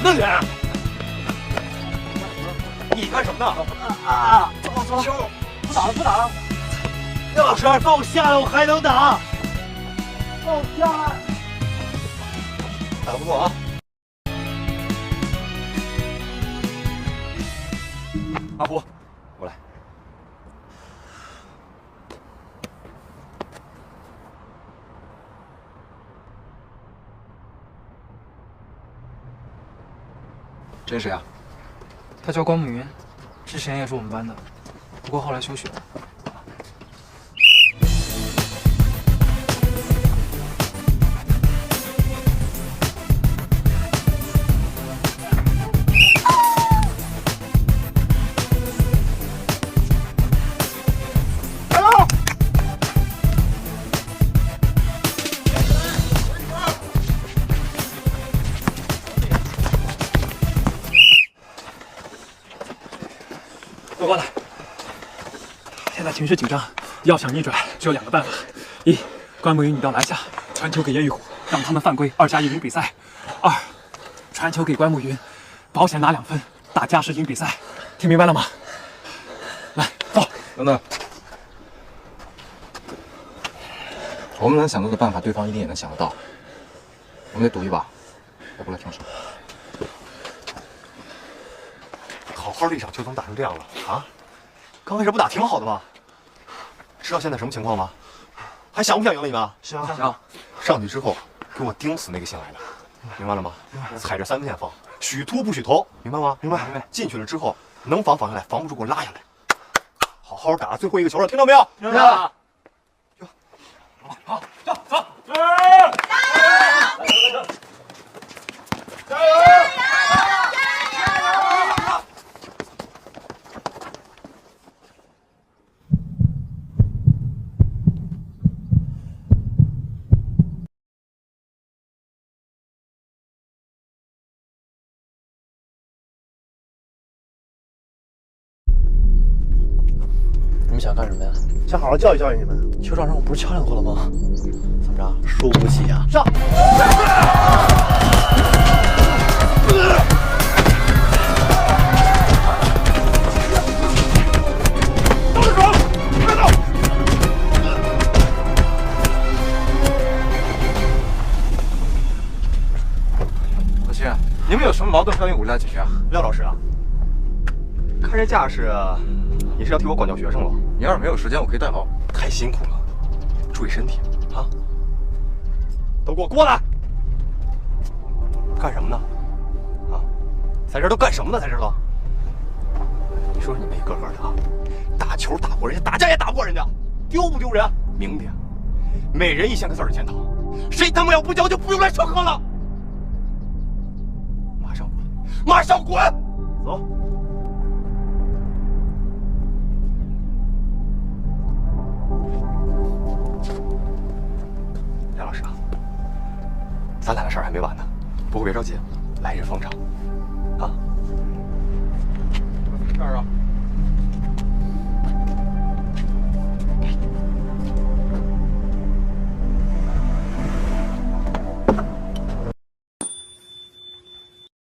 那脸，你干什么呢？走了，不打了。廖老师，放下来，我还能打。放下来，打不过啊！阿虎，过来。这是谁啊？他叫关慕云，之前也是我们班的，不过后来休学了。客官的，现在情绪紧张，要想逆转，只有2个办法：一，关慕云你到篮下传球给叶玉虎，让他们犯规，2+1赢比赛；二，传球给关慕云，保险拿2分，打加时赢比赛。听明白了吗？来，走。等等，我们能想到的办法，对方一定也能想得到。我们得赌一把，我不来停手。好好的一场球怎么打成这样了啊？刚开始不打挺好的吗？知道现在什么情况吗？还想不想赢了你们？想。上去之后给我盯死那个姓来的，明白了吗？踩着3分线防，许突不许投，明白吗？明白。进去了之后能防下来，防不住给我拉下来。好好打最后一个球了，听到没有？听到了。好，走。加油！你们想干什么呀？想好好教育教育你们。球场上我不是敲2过了吗？怎么着，输不起呀？上！都是手，别动！何鑫，你们有什么矛盾可以用武力来解决啊？廖老师啊，看这架势，你是要替我管教学生喽？你要是没有时间，我可以代劳。太辛苦了，注意身体啊！都给我过来！干什么呢？啊，在这都干什么呢？在这都？你说你们一个个的啊，打球打不过人家，打架也打不过人家，丢不丢人？明天每人1000个字的检讨，谁他妈要不交就不用来上课了！马上滚！马上滚！走。梁老师啊，咱俩的事儿还没完呢，不过别着急，